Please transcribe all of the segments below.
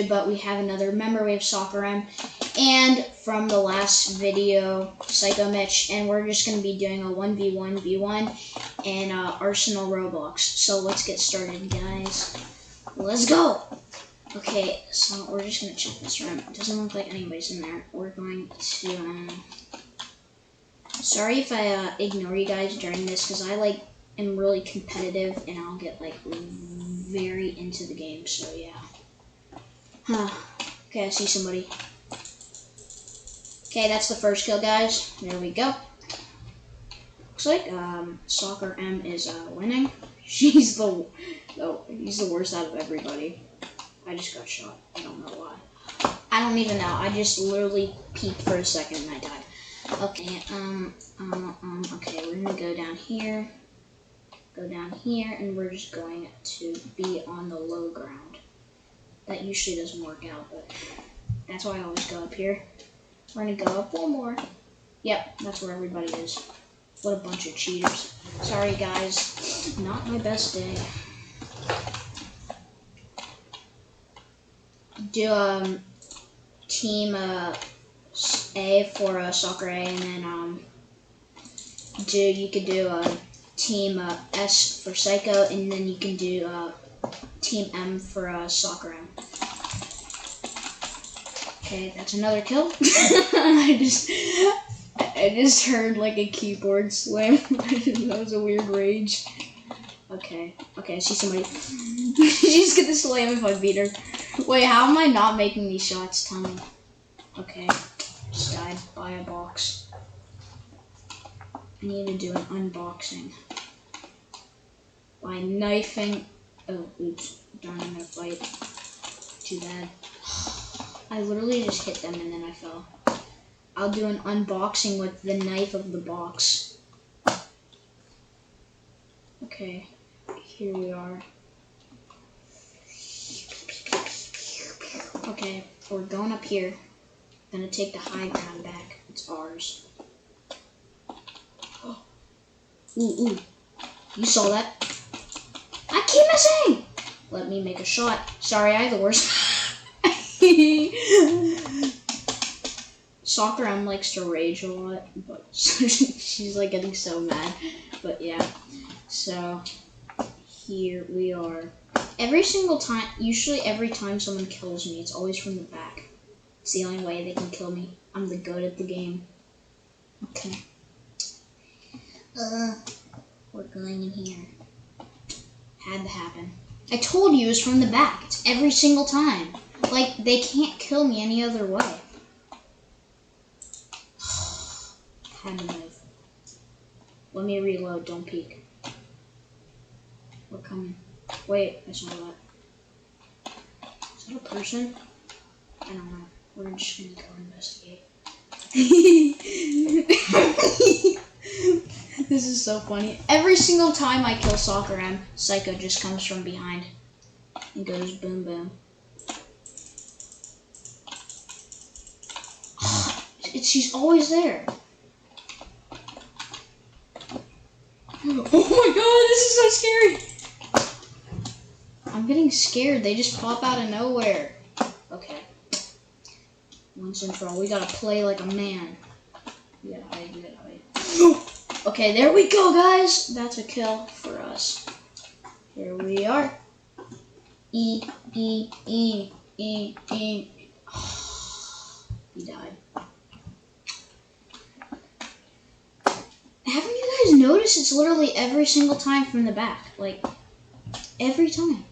but we have another member. We have soccerMMMmmm, and from the last video, Sykomich, and we're just going to be doing a 1v1v1 in Arsenal Roblox. So let's get started, guys. Let's go! Okay, so we're just going to check this room. It doesn't look like anybody's in there. We're going to, sorry if I ignore you guys during this, because I am really competitive, and I'll get very into the game, so yeah. Okay, I see somebody. Okay, that's the first kill, guys. There we go. Looks like soccerMMMmmm is winning. He's the worst out of everybody. I just got shot. I don't know why. I don't even know. I just literally peeked for a second and I died. Okay, okay, we're gonna go down here. And we're just going to be on the low ground. That usually doesn't work out, but that's why I always go up here. We're gonna go up one more. Yep, that's where everybody is. What a bunch of cheaters. Sorry, guys. Not my best day. Do team A for soccer A, and then you could do team S for Psycho, and then you can do team M for soccerMMMmmm. Okay, that's another kill. I just heard like a keyboard slam. That was a weird rage. Okay, I see somebody. She's gonna slam if I beat her. Wait, how am I not making these shots? Tell me. Okay, just died by a box. I need to do an unboxing by knifing. Oh, oops! Darn, I'm gonna fight. Too bad. I literally just hit them and then I fell. I'll do an unboxing with the knife of the box. Okay, here we are. Okay, we're going up here. Gonna take the high ground back. It's ours. Ooh. You saw that? I keep missing! Let me make a shot. Sorry, I have the worst. soccerMMMmmm likes to rage a lot, but she's like getting so mad. But yeah, so here we are. Every single time, usually every time someone kills me, it's always from the back. It's the only way they can kill me. I'm the goat at the game. Okay. We're going in here. Had to happen. I told you it was from the back. It's every single time. Like, they can't kill me any other way. Had to move. Let me reload, don't peek. We're coming. Wait, I saw that. Is that a person? I don't know. We're just gonna go investigate. This is so funny. Every single time I kill soccerMMMmmm, Psycho just comes from behind and goes boom boom. She's always there. Oh my god, this is so scary. I'm getting scared. They just pop out of nowhere. Okay. Once and for all, we gotta play like a man. We gotta hide. Okay, there we go, guys. That's a kill for us. Here we are. He died. Haven't you guys noticed it's literally every single time from the back? Like, every time.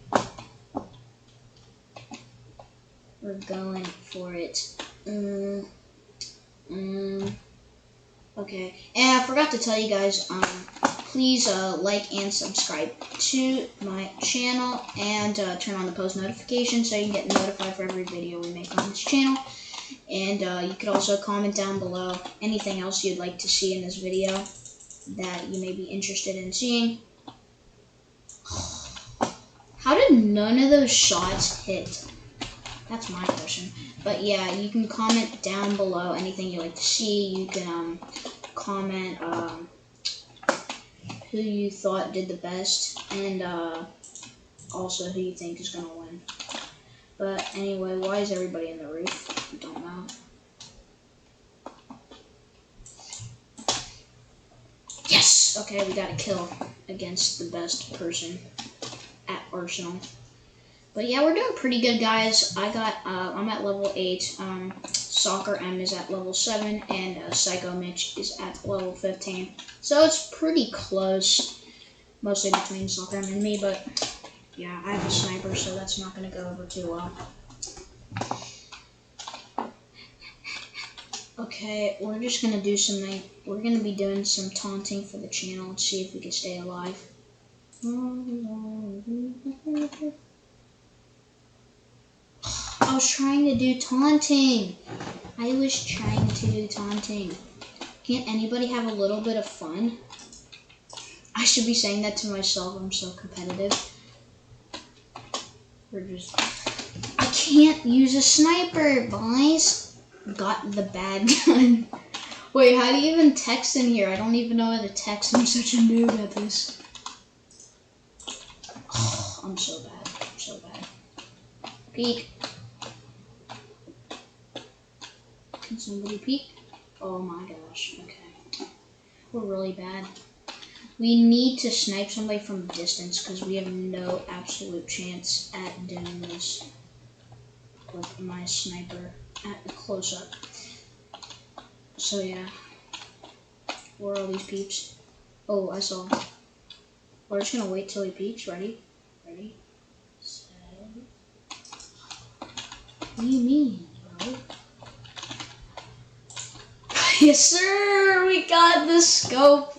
We're going for it. Okay. And I forgot to tell you guys, please like and subscribe to my channel and turn on the post notifications so you can get notified for every video we make on this channel. And you could also comment down below anything else you'd like to see in this video that you may be interested in seeing. How did none of those shots hit? That's my question. But yeah, you can comment down below anything you'd like to see. You can comment who you thought did the best and also who you think is going to win. But anyway, why is everybody in the roof? I don't know. Yes! Okay, we got a kill against the best person at Arsenal. But yeah, we're doing pretty good, guys. I'm at level 8. SoccerMMMmmm is at level 7, and Sykomich is at level 15. So it's pretty close, mostly between SoccerMMMm and me, but yeah, I have a sniper, so that's not going to go over too well. Okay, we're just going to do we're going to be doing some taunting for the channel. Let's see if we can stay alive. I was trying to do taunting. Can't anybody have a little bit of fun? I should be saying that to myself. I'm so competitive. I can't use a sniper, boys. Got the bad gun. Wait, how do you even text in here? I don't even know how to text. I'm such a noob at this. Oh, I'm so bad. Peek. Can somebody peek? Oh my gosh. Okay. We're really bad. We need to snipe somebody from a distance because we have no absolute chance at doing this with my sniper at a close-up. So yeah. Where are all these peeps? Oh, I saw him. We're just gonna wait till he peeks. Ready? Set. What do you mean, bro? Yes, sir! We got the scope!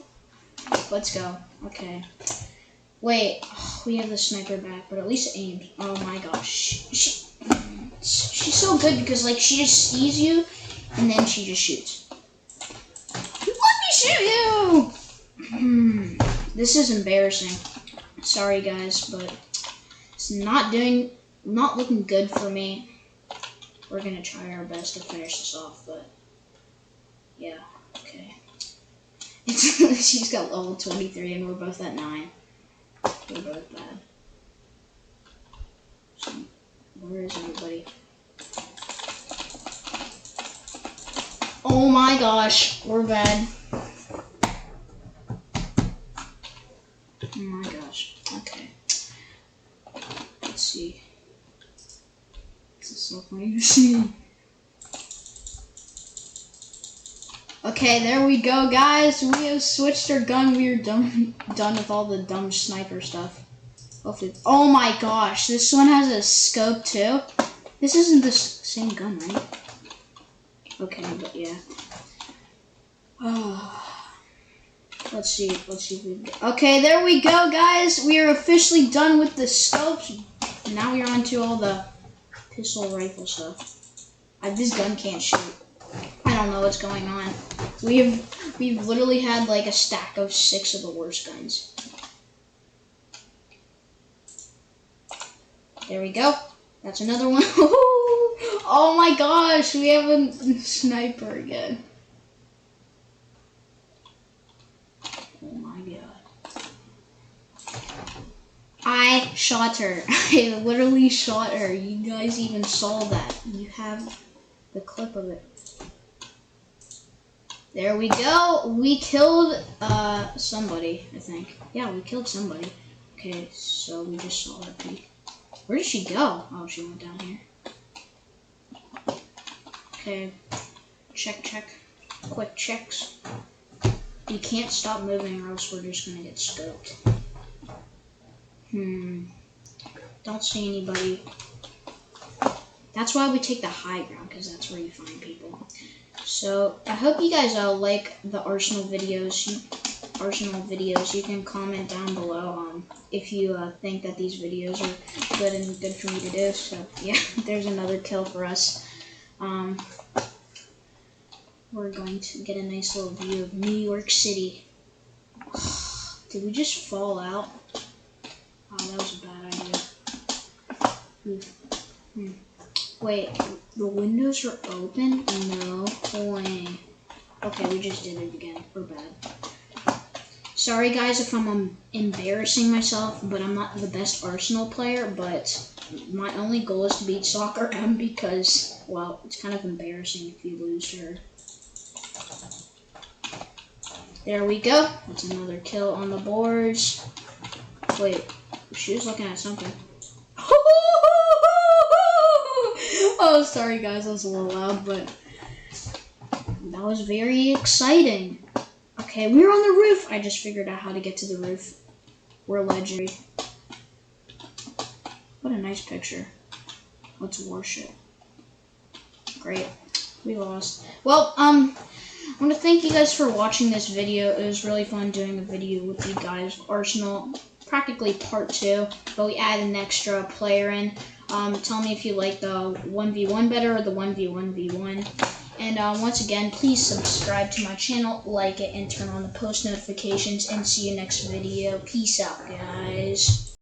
Let's go. Okay. Wait, we have the sniper back, but at least it aimed. Oh my gosh. She's so good because, like, she just sees you, and then she just shoots. Let me shoot you! This is embarrassing. Sorry, guys, but it's not looking good for me. We're gonna try our best to finish this off, but yeah, okay. She's got level 23 and we're both at 9. We're both bad. So, where is everybody? Oh my gosh, we're bad. Oh my gosh, okay. Let's see. This is so funny to see. Okay, there we go, guys. We have switched our gun. We are done with all the dumb sniper stuff. Hopefully. Oh my gosh, this one has a scope too. This isn't the same gun, right? Okay, but yeah. Let's see if we okay, there we go, guys. We are officially done with the scopes. Now we are on to all the pistol rifle stuff. This gun can't shoot. I don't know what's going on. We've literally had like a stack of 6 of the worst guns. There we go. That's another one. Oh my gosh, we have a sniper again. Oh my god. I shot her. I literally shot her. You guys even saw that. You have the clip of it. There we go. We killed somebody, I think. Yeah, we killed somebody. Okay, so we just saw her peek. Where did she go? Oh, she went down here. Okay. Check. Quick checks. You can't stop moving or else we're just gonna get scoped. Don't see anybody. That's why we take the high ground, because that's where you find people. So I hope you guys like the Arsenal videos. You can comment down below if you think that these videos are good for me to do. So yeah, there's another kill for us. We're going to get a nice little view of New York City. Did we just fall out? Oh, that was a bad idea. Wait, the windows are open? No way. Okay, we just did it again. We're bad. Sorry guys if I'm embarrassing myself, but I'm not the best Arsenal player, but my only goal is to beat soccerMMMmmm because, well, it's kind of embarrassing if you lose to her. There we go. That's another kill on the boards. Wait, she was looking at something. Oh, sorry guys, that was a little loud, but that was very exciting. Okay, we're on the roof. I just figured out how to get to the roof. We're legendary. What a nice picture. Let's worship. Great. We lost. Well, I want to thank you guys for watching this video. It was really fun doing a video with you guys. Arsenal, practically part 2, but we added an extra player in. Tell me if you like the 1v1 better or the 1v1v1. And once again, please subscribe to my channel, like it, and turn on the post notifications, and see you next video. Peace out, guys.